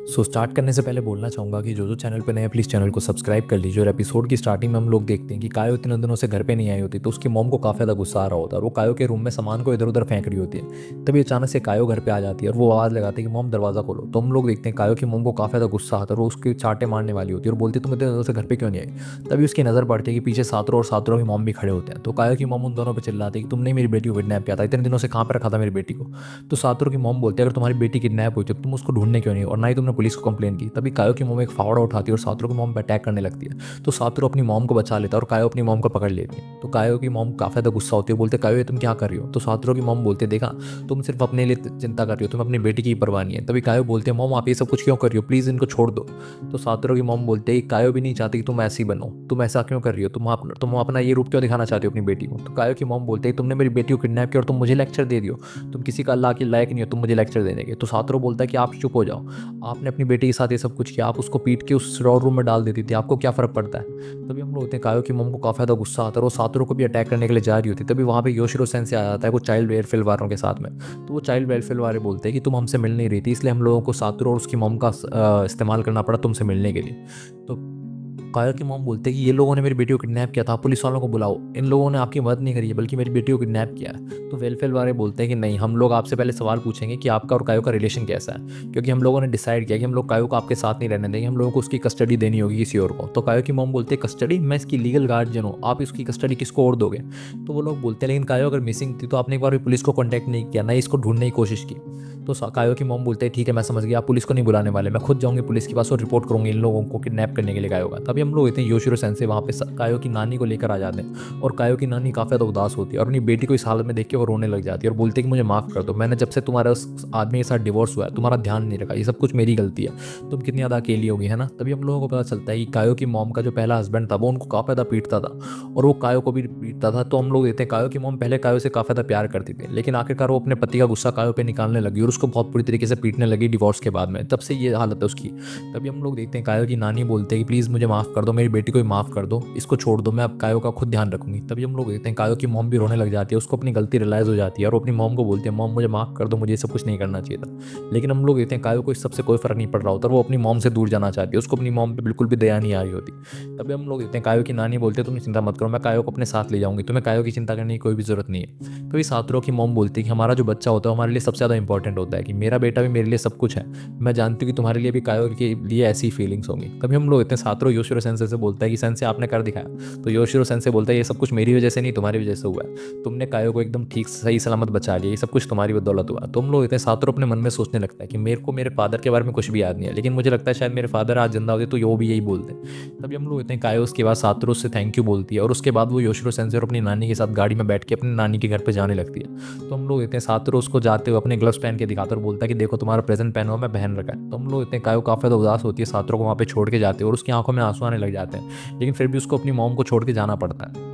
Start करने से पहले बोलना चाहूँगा कि जो चैनल पे नए हैं प्लीज़ चैनल को सब्सक्राइब कर लीजिए। और एपिसोड की स्टार्टिंग में हम लोग देखते हैं कि कायो इतने दिनों से घर पे नहीं आई होती, तो उसकी मॉम को काफ़ी ज़्यादा गुस्सा आ रहा होता है और वो कायो के रूम में सामान को इधर उधर फेंक रही होती है। तभी अचानक से कायो घर पे आ जाती है और वो आवाज़ लगाती है कि मॉम दरवाज़ा खोलो। तो हम लोग देखते हैं कायो की मॉम को काफ़ी ज़्यादा गुस्सा आता है और वो उसकी चाटे मारने वाली होती है और बोलती है तुम इतने दिनों से घर पे क्यों नहीं आई। तभी उसकी नज़र पड़ती है कि पीछे सातरो और सातरो की मॉम भी खड़े होते हैं। तो कायो की मॉम उन दोनों पर चिल्लाती है कि तुमने मेरी बेटी को किडनैप किया था, इतने दिनों से कहाँ पर रखा था मेरी बेटी को। तो सातरो की मॉम बोलती है अगर तुम्हारी बेटी किडनैप हुई तो तुम उसको ढूंढने क्यों नहीं और ना ही तुमने पुलिस को कंप्लेन की। तभी कायो की मॉम एक फावड़ा उठाती है और सातरो की मॉम पे अटैक करने लगती है। तो सातरो अपनी मॉम को बचा लेता है और कायो अपनी मॉम को पकड़ लेती है। तो कायो की मॉम काफ़ी ज़्यादा गुस्सा होती है, बोलते कायो ये तुम क्या कर रही हो। तो सातरो की मॉम बोलते देखा तुम सिर्फ अपने लिए चिंता कर रही हो, तुम अपनी बेटी की परवाह नहीं है। तभी कायो बोलते हैं मॉम आप ये सब कुछ क्यों कर रही हो, प्लीज़ इनको छोड़ दो। तो सातरो की मॉम बोलते हैं कायो भी नहीं चाहती कि तुम ऐसी बनो, तुम ऐसा क्यों कर रही हो, तुम अपना ये रूप क्यों दिखाना चाहते हो अपनी बेटी को। तो कायो की मॉम बोलते हैं तुमने मेरी बेटी को किडनैप किया और तुम मुझे लेक्चर दे दियो, तुम किसी का अल्लाह के लायक नहीं हो, तुम मुझे लेक्चर देने के। तो सातरो बोलता है कि आप चुप हो जाओ, आपने अपनी बेटी के साथ ये सब कुछ किया, आप उसको पीट के उस रॉ रूम में डाल देती थी, आपको क्या फ़र्क पड़ता है। तभी हम लोग होते हैं कायो की मॉम को काफ़ी ज़्यादा गुस्सा आता है और वो सातरो को भी अटैक करने के लिए जा रही होती है। तभी वहाँ पे योशिरो सेंसे आ जाता है कुछ चाइल्ड वेलफेयर वालों के साथ में। तो वो चाइल्ड वेलफेयर वाले बोलते हैं कि तुम हमसे मिल नहीं रही थी, इसलिए हम लोगों को सातरो और उसकी मॉम का इस्तेमाल करना पड़ा तुमसे मिलने के लिए। तो काया की मॉम बोलते हैं कि ये लोगों ने मेरी बेटी को किडनैप किया था, आप पुलिस वालों को बुलाओ, इन लोगों ने आपकी मदद नहीं करी है बल्कि मेरी बेटी को किडनैप किया है। तो वेलफेयर वाले बोलते हैं कि नहीं, हम लोग आपसे पहले सवाल पूछेंगे कि आपका और कायो का रिलेशन कैसा है, क्योंकि हम लोगों ने डिसाइड किया कि हम लोग कायो को आपके साथ नहीं रहने देंगे, हम लोगों को उसकी कस्टडी देनी होगी किसी और को। तो कायो की मॉम बोलते हैं कस्टडी, मैं इसकी लीगल गार्जियन हूँ, आप इसकी कस्टडी किसको और दोगे। तो वो लोग बोलते हैं लेकिन कायो अगर मिसिंग थी तो आपने एक बार भी पुलिस को कॉन्टैक्ट नहीं किया, ना ही इसको ढूंढने की कोशिश की। तो कायो की मॉम बोलते हैं ठीक है मैं समझ गया, आप पुलिस को नहीं बुलाने वाले, मैं खुद जाऊंगी पुलिस के पास और रिपोर्ट करूंगी इन लोगों को किडनैप करने के लिए कायो का। तभी हम लोग इतने योशिरो सेंसे वहाँ पे कायो की नानी को लेकर आ जाते हैं और कायो की नानी काफ़ी ज़्यादा उदास होती है और अपनी बेटी को इस हालत में देख के वो रोने लग जाती है और बोलती है कि मुझे माफ़ कर दो, मैंने जब से तुम्हारे उस आदमी के साथ डिवोर्स हुआ है तुम्हारा ध्यान नहीं रखा, ये सब कुछ मेरी गलती है, तुम कितनी ज़्यादा अकेली होगी है ना। तभी हम लोगों को पता चलता है कि कायो की मॉम का जो पहला हस्बैंड था वो उनको काफ़ी ज़्यादा पीटता था और वो कायो को भी पीटता था। तो हम लोग देखते हैं कायो की मॉम पहले कायो से काफ़ी ज़्यादा प्यार करती थी, लेकिन आखिरकार वो अपने पति का गुस्सा कायो पे निकालने लगी और उसको बहुत बुरी तरीके से पीटने लगी डिवोर्स के बाद में, तब से ये हालत है उसकी। तभी हम लोग देखते हैं कायो की नानी बोलते हैं कि प्लीज़ मुझे माफ़ कर दो, मेरी बेटी को भी माफ़ कर दो, इसको छोड़ दो, मैं अब कायो का खुद ध्यान रखूंगी। तभी हम लोग देखते हैं कायो की मॉम भी रोने लग जाती है, उसको अपनी गलती रियलाइज़ हो जाती है और वो अपनी मॉम को बोलती है मॉम मुझे माफ़ कर दो, मुझे ये सब कुछ नहीं करना चाहिए था। लेकिन हम लोग देखते हैं कायो को इस सबसे कोई फ़र्क नहीं पड़ रहा होता और वो अपनी मॉम से दूर जाना चाहती है, उसको अपनी मॉम पे बिल्कुल भी दया नहीं आ रही होती। तभी हम लोग देखते हैं कायो की नानी बोलते हैं तुम चिंता मत करो, मैं कायो को अपने साथ ले जाऊंगी, तुम्हें कायो की चिंता करने की कोई भी ज़रूरत नहीं है। तभी सातरो की मॉम बोलती है कि हमारा जो बच्चा होता है हमारे लिए सबसे ज़्यादा इंपॉर्टेंट होता है, कि मेरा बेटा भी मेरे लिए सब कुछ है, मैं जानती हूँ कि तुम्हारे लिए भी कायो के लिए ऐसी फीलिंग्स होंगी। तभी हम लोग इतने सातरो योशिरो सेंसे से बोलता है कि सेंसे आपने कर दिखाया। तो योशिरो सेंसे बोलता है ये सब कुछ मेरी वजह से नहीं तुम्हारी वजह से हुआ है, तुमने कायो को एकदम ठीक सही सलामत बचा लिया, ये सब कुछ तुम्हारी बदौलत हुआ। तो हम लोग इतने सातरो अपने मन में सोचने लगता है कि मेरे को मेरे फादर के बारे में कुछ भी याद नहीं है, लेकिन मुझे लगता है शायद मेरे फादर आज जिंदा होते तो वो भी यही बोलते। तभी हम लोग इतने कायो उसके बाद सातरो से थैंक यू बोलती है और उसके बाद वो योशिरो सेंसे और अपनी नानी के साथ गाड़ी में बैठ के अपनी नानी के घर पर जाने लगती है। तो हम लोग इतने सातरो उसको जाते हुए अपने ग्लव्स पहन के दिखाते और बोलता है कि देखो तुम्हारा प्रेजेंट पहना हुआ मैं पहन रखा है। तो हम लोग इतने कायो काफ़ी उदास होती है, सातरो को वहाँ पे छोड़ के जाते हैं और उसकी आंखों में आंसू आने लग जाते हैं, लेकिन फिर भी उसको अपनी मॉम को छोड़ के जाना पड़ता है।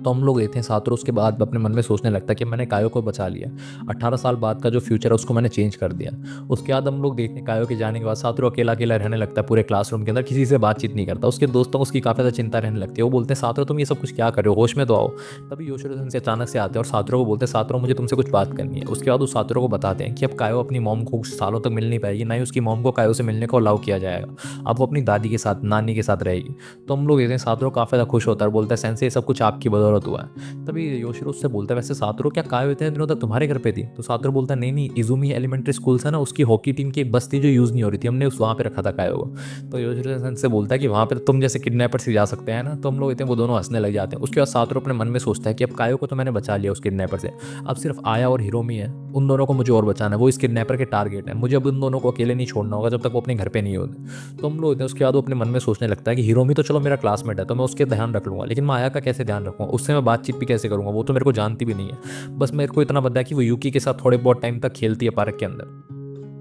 तो हम लोग देखते हैं सातरो उसके बाद अपने मन में सोचने लगता है कि मैंने कायो को बचा लिया, 18 साल बाद का जो फ्यूचर है उसको मैंने चेंज कर दिया। उसके बाद हम लोग देखते हैं कायो के जाने के बाद सातरो अकेला अकेला रहने लगता है पूरे क्लासरूम के अंदर, किसी से बातचीत नहीं करता, उसके दोस्तों को उसकी काफ़ी ज़्यादा चिंता रहने लगती है। वो बोलते हैं सातरो तुम ये सब कुछ क्या कर रहे हो, होश में तो आओ। तभी योशिरो से अचानक से आते हैं और सातरो को बोलते हैं सातरो मुझे तुमसे कुछ बात करनी है। उसके बाद वो सातरो को बताते हैं कि अब कायो अपनी मॉम को कुछ सालों तक मिल नहीं पाएगी, ना ही उसकी मॉम को कायो से मिलने को अलाउ किया जाएगा, अब वो अपनी दादी के साथ नानी के साथ रहेगी। तो हम लोग देखते हैं सातरो काफ़ी ज़्यादा खुश होता है और बोलता है सेंसे ये सब कुछ आपकी बदौलत हुआ है। तभी योशिरो उससे बोलता है वैसे सातरो क्या कायो इतने दिनों तक तुम्हारे घर पे थी। तो सातरो बोलता है नहीं नहीं, इजुमी एलिमेंट्री स्कूल था ना, उसकी हॉकी टीम की एक बस थी जो यूज़ नहीं हो रही थी, हमने उस वहाँ पे रखा था कायो को। तो योशिरो सन से बोलता है कि वहाँ पे तुम जैसे किडनैपर से जा सकते हैं ना। तो हम लोग इतने वो दोनों हंसने लग जाते हैं। उसके बाद सातरो अपने मन में सोचता है कि अब कायो को तो मैंने बचा लिया उस किडनैपर से, अब सिर्फ आया और हिरोमी है, उन दोनों को मुझे और बचाना है, वो इस किडनैपर के टारगेट है, मुझे अब उन दोनों को अकेले नहीं छोड़ना होगा जब तक वो अपने घर पे नहीं होते। तो हम लोग उसके बाद वो अपने मन में सोचने लगता है कि हिरोमी तो चलो मेरा क्लासमेट है तो मैं उसके ध्यान रख लूंगा, लेकिन मैं आया का कैसे ध्यान रखूंगा, उससे मैं बातचीत भी कैसे करूंगा, वो तो मेरे को जानती भी नहीं है। बस मेरे को इतना पता है कि वो यूकी के साथ थोड़े बहुत टाइम तक खेलती है पार्क के अंदर।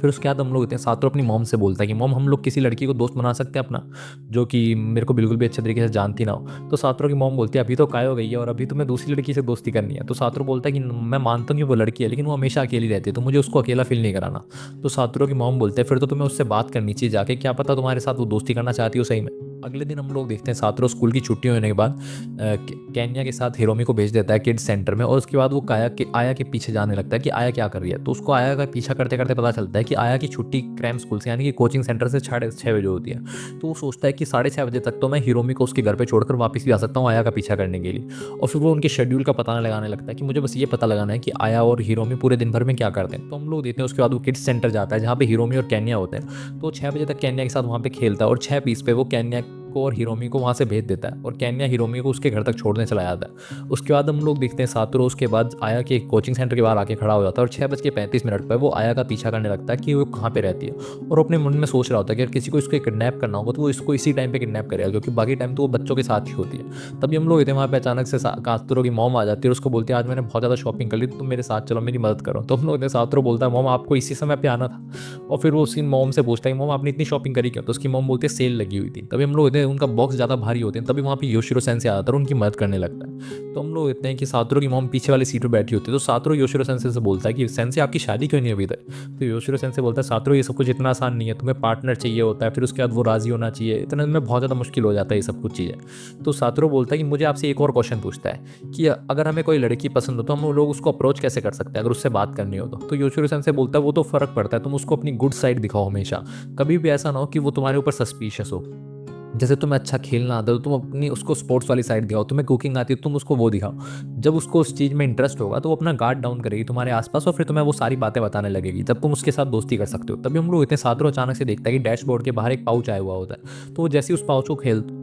फिर उसके बाद हम लोग इतने सातों अपनी मॉम से बोलता है कि मॉम हम लोग किसी लड़की को दोस्त बना सकते हैं अपना, जो कि मेरे को बिल्कुल भी अच्छे तरीके से जानती ना हो। तो सातरों की मॉम बोलती है अभी तो काय हो गई है और अभी तुम्हें दूसरी लड़की से दोस्ती करनी है। तो सातरों बोलता है कि मैं मानता हूँ कि वो लड़की है लेकिन वो हमेशा अकेली रहती है, तो मुझे उसको अकेला फील नहीं कराना। तो सातरों की मॉम बोलते हैं फिर तो तुम्हें उससे बात करनी चाहिए जाके, क्या पता तुम्हारे साथ वो दोस्ती करना चाहती हो सही में। अगले दिन हम लोग देखते हैं सातरों स्कूल की छुट्टी होने के बाद केन्या के साथ हिरोमी को भेज देता है किड्स सेंटर में, और उसके बाद वो आया के पीछे जाने लगता है कि आया क्या कर रही है। तो उसको आया का पीछा करते करते पता चलता है कि आया की छुट्टी क्रैम स्कूल से यानी कि कोचिंग सेंटर से 6:30 बजे होती है। तो वो सोचता है कि 6:30 बजे तक तो मैं हिरोमी को उसके घर पे छोड़कर वापस भी आ सकता हूँ आया का पीछा करने के लिए। और फिर वो उनके शेड्यूल का पता लगाने लगता है कि मुझे बस ये पता लगाना है कि आया और हिरोमी पूरे दिन भर में क्या करते हैं। तो हम लोग देखते हैं उसके बाद वो किड्स सेंटर जाता है जहाँ पे हिरोमी और केन्या होते हैं। तो 6 बजे तक केन्या के साथ वहाँ पे खेलता है और 6:20 पे वो केन्या को और हिरोमी को वहाँ से भेज देता है और केन्या हिरोमी को उसके घर तक छोड़ने चला जाता है। उसके बाद हम लोग देखते हैं सातोरो उसके बाद आया के कोचिंग सेंटर के बाहर आके खड़ा हो जाता है और 6:35 पर वो आया का पीछा करने लगता है कि वो कहाँ पे रहती है, और अपने मन में सोच रहा होता है कि अगर किसी को इसको किडनैप करना होगा तो वो इसको इसी टाइम पे किडनैप करेगा, क्योंकि बाकी टाइम तो वो बच्चों के साथ ही होती है। तभी हम लोग इतने वहाँ पे अचानक से कातुरो की मॉम आ जाती है और उसको बोलती है आज मैंने बहुत ज़्यादा शॉपिंग कर ली, तुम मेरे साथ चलो मेरी मदद करो। तो हम लोग सातोरो बोलता है मॉम आपको इसी समय पे आना था, और फिर वो उसकी मॉम से पूछता है मॉम आपने इतनी शॉपिंग करी क्यों। तो उसकी मॉम बोलती है सेल लगी हुई थी। तभी हम लोग उनका बॉक्स ज़्यादा भारी होते हैं, तभी वहाँ पे योशिरो सेंसे आता है और उनकी मदद करने लगता है। तो हम लोग इतने हैं कि सातोरो की मॉम पीछे वाली सीट पर बैठी होती है। तो सातोरो योशिरो सेंसे से बोलता है कि सेंसे आपकी शादी क्यों नहीं अभी तक। तो योशिरो सेंसे बोलता है सातोरो ये सब कुछ इतना आसान नहीं है, तुम्हें पार्टनर चाहिए होता है, फिर उसके बाद वो राजी होना चाहिए, इतना में बहुत ज़्यादा मुश्किल हो जाता है ये सब कुछ चीज़ें। तो सातोरो बोलता है कि मुझे आपसे एक और क्वेश्चन पूछता है कि अगर हमें कोई लड़की पसंद हो तो हम लोग उसको अप्रोच कैसे कर सकते हैं अगर उससे बात करनी हो तो योशिरो सेंसे बोलता है वो तो फर्क पड़ता है, तुम उसको अपनी गुड साइड दिखाओ हमेशा, कभी भी ऐसा ना हो कि वो तुम्हारे ऊपर सस्पिशियस हो। जैसे तुम्हें अच्छा खेलना आता है तो तुम अपनी उसको स्पोर्ट्स वाली साइड दिखाओ, तुम्हें कुकिंग आती है तुम उसको वो दिखाओ। जब उसको उस चीज़ में इंटरेस्ट होगा तो वो अपना गार्ड डाउन करेगी तुम्हारे आसपास और फिर तुम्हें वो सारी बातें बताने लगेगी, जब तुम उसके साथ दोस्ती कर सकते हो। तभी हम लोग इतने सातों अचानक से देखता है कि डैशबोर्ड के बाहर एक पाउच आया हुआ होता है। तो वो जैसे ही उस पाउच को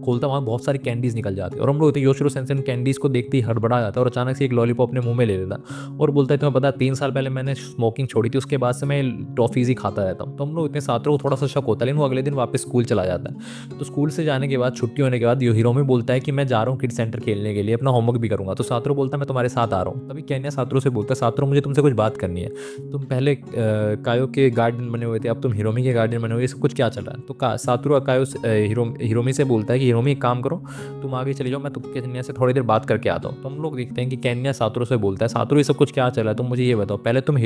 खोलता वहाँ बहुत सारी कैंडीज निकल जाती है और हम लोग योशिरो सेंसेन कैंडीज को देखते ही हड़बड़ा जाता है और अचानक से एक लॉलीपॉप अपने मुंह में ले लेता और बोलता है तुम्हें पता 3 साल पहले मैंने स्मोकिंग छोड़ी थी, उसके बाद से मैं टॉफीज ही खाता रहता हूँ। तो हम लोग इतने सातों को थोड़ा सा शक होता है, लेकिन वो अगले दिन वापस स्कूल चला जाता है। तो स्कूल से जाने के बाद छुट्टी होने के बाद हिरोमी बोलता है कि मैं जा रहा हूँ किड सेंटर खेलने के लिए, अपना होमवर्क भी करूंगा। तो सातोरो बोलता है मैं तुम्हारे साथ आ रहा हूँ। तभी केन्या सातोरो से बोलता है सातोरो मुझे तुमसे कुछ बात करनी है, तुम पहले कायो के गार्डन बने हुए थे, अब तुम हिरोमी के गार्डन बने हुए, ये सब कुछ क्या चल रहा है। तो सातोरो कायो हिरोमी से बोलता है कि हिरोमी एक काम करो तुम आगे चले जाओ, मैं तुमके केन्या से थोड़ी देर बात करके आता हूँ। तो हम लोग देखते हैं कि केन्या सातोरो से बोलता है सातोरो ये सब कुछ क्या चल रहा है, तुम मुझे ये बताओ, पहले तुम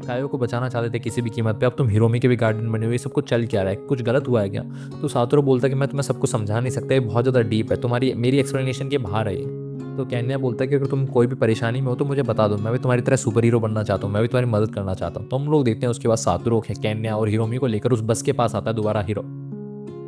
कायो को बचाना चाहते थे किसी भी कीमत पे, अब तुम हिरोमी के भी गार्डन बने हुए, ये सब कुछ चल क्या रहा है, कुछ गलत हुआ है क्या। तो सातोरो बोलता है कि मैं तुम्हें सब कुछ समझा नहीं सकता, ये बहुत ज़्यादा डीप है, तुम्हारी मेरी एक्सप्लेनेशन के बाहर है ये। तो केन्या बोलता है कि अगर तुम कोई भी परेशानी में हो तो मुझे बता दो, मैं भी तुम्हारी तरह सुपर हीरो बनना चाहता हूँ, मैं भी तुम्हारी मदद करना चाहता हूँ। तो हम लोग देखते हैं उसके बाद सातोरो केन्या और हिरोमी को लेकर उस बस के पास आता है दोबारा हीरो,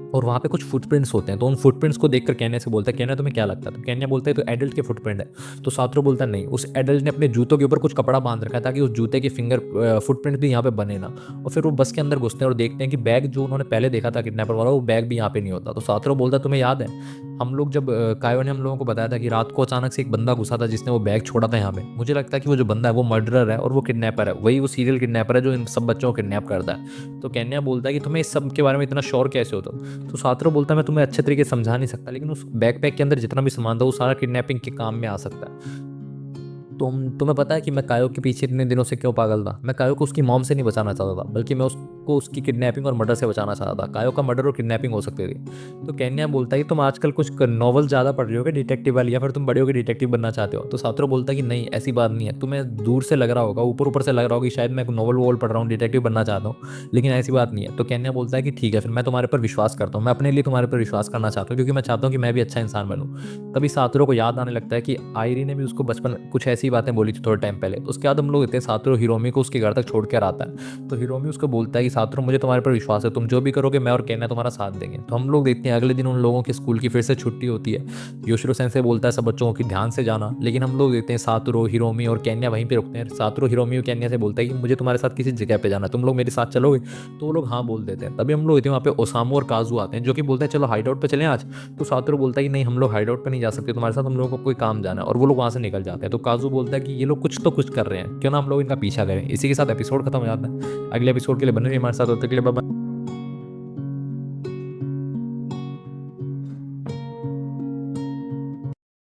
और वहाँ पे कुछ फुटप्रिंट्स होते हैं। तो उन फुटप्रिंट्स को देखकर केन्या से बोलता है केन्या तुम्हें क्या लगता है। तो केन्या बोलता है तो एडल्ट के फुटप्रिंट है। तो सातोरो बोलता है नहीं, उस एडल्ट ने अपने जूतों के ऊपर कुछ कपड़ा बांध रखा है ताकि उस जूते के फिंगर फुटप्रिंट भी यहाँ पे बने ना। और फिर वो बस के अंदर घुसते हैं और देखते हैं कि बैग जो उन्होंने पहले देखा था किडनैपर वाला, वो बैग भी यहाँ पे नहीं होता। तो सातोरो बोलता है तुम्हें याद है हम लोग जब कायो ने हम लोगों को बताया था कि रात को अचानक से एक बंदा घुसा था जिसने वो बैग छोड़ा था यहाँ पे, मुझे लगता है कि वो जो बंदा है वो मर्डरर है और वो किडनैपर है, वही वो सीरियल किडनैपर है जो इन सब बच्चों को किडनैप करता है। तो केन्या बोलता है कि तुम्हें इस सब के बारे में इतना श्योर कैसे होता। तो सातोरो बोलता है मैं तुम्हें अच्छे तरीके से समझा नहीं सकता, लेकिन उस बैकपैक के अंदर जितना भी सामान था वो सारा किडनैपिंग के काम में आ सकता है। तुम्हें पता है कि मैं कायो के पीछे इतने दिनों से क्यों पागल था। मैं कायो को उसकी मॉम से नहीं बचाना चाहता था, बल्कि मैं उसको उसकी किडनैपिंग और मर्डर से बचाना चाहता था। कायो का मर्डर और किडनैपिंग हो सकती थी। तो केन्या बोलता है कि तुम आजकल कुछ नॉवल ज़्यादा पढ़ रहे हो डिटेक्टिव वाली, या फिर तुम बड़े हो के डिटेक्टिव बनना चाहते हो। तो सातोरो बोलता है कि नहीं ऐसी बात नहीं है, तुम्हें दूर से लग रहा होगा, ऊपर ऊपर से लग रहा होगा कि शायद मैं नॉवल वोवल पढ़ रहा हूँ, डिटेक्टिव बनना चाहता हूँ, लेकिन ऐसी बात नहीं है। तो केन्या बोलता है कि ठीक है फिर मैं तुम्हारे पर विश्वास करता हूँ, मैं अपने लिए तुम्हारे पर विश्वास करना चाहता हूँ, क्योंकि मैं चाहता हूँ कि मैं भी अच्छा इंसान बनूँ। तभी सातोरो को याद आने लगता है कि आयरी ने भी उसको बचपन कुछ ऐसी बातें बोली थी थोड़े टाइम पहले। उसके बाद हम लोग इतने सातोरो हिरोमी को उसके घर तक छोड़ कर आता है। तो हिरोमी उसको बोलता है कि सातोरो मुझे तुम्हारे पर विश्वास है, तुम जो भी करोगे मैं और केन्या तुम्हारा साथ देंगे। तो हम लोग देखते हैं अगले दिन उन लोगों के स्कूल की फिर से छुट्टी होती है। योशिरो सेंसे बोलता है सब बच्चों की ध्यान से जाना, लेकिन हम लोग देखते हैं सातोरो हिरोमी और केन्या वहीं पे रुकते हैं। सातोरो हिरोमी और केन्या से बोलता है कि मुझे तुम्हारे साथ किसी जगह पे जाना है, तुम लोग मेरे साथ चलोगे। तो वो लोग हाँ बोल देते हैं। तभी हम लोग वहाँ पे ओसामू और काजू आते हैं जो कि बोलते हैं चलो हाइड आउट पे चलें आज। तो सातोरो बोलता है कि नहीं हम लोग हाइड आउट पे नहीं जा सकते तुम्हारे साथ, हम लोगों को कोई काम जाना है, और वो लोग वहाँ से निकल जाते हैं। तो काजू बोलता है कि ये लोग कुछ तो कुछ कर रहे हैं, क्यों ना हम लोग इनका पीछा करें। इसी के साथ एपिसोड खत्म हो जाता है। अगले एपिसोड के लिए बने रहिए हमारे साथ, होते के लिए बाय।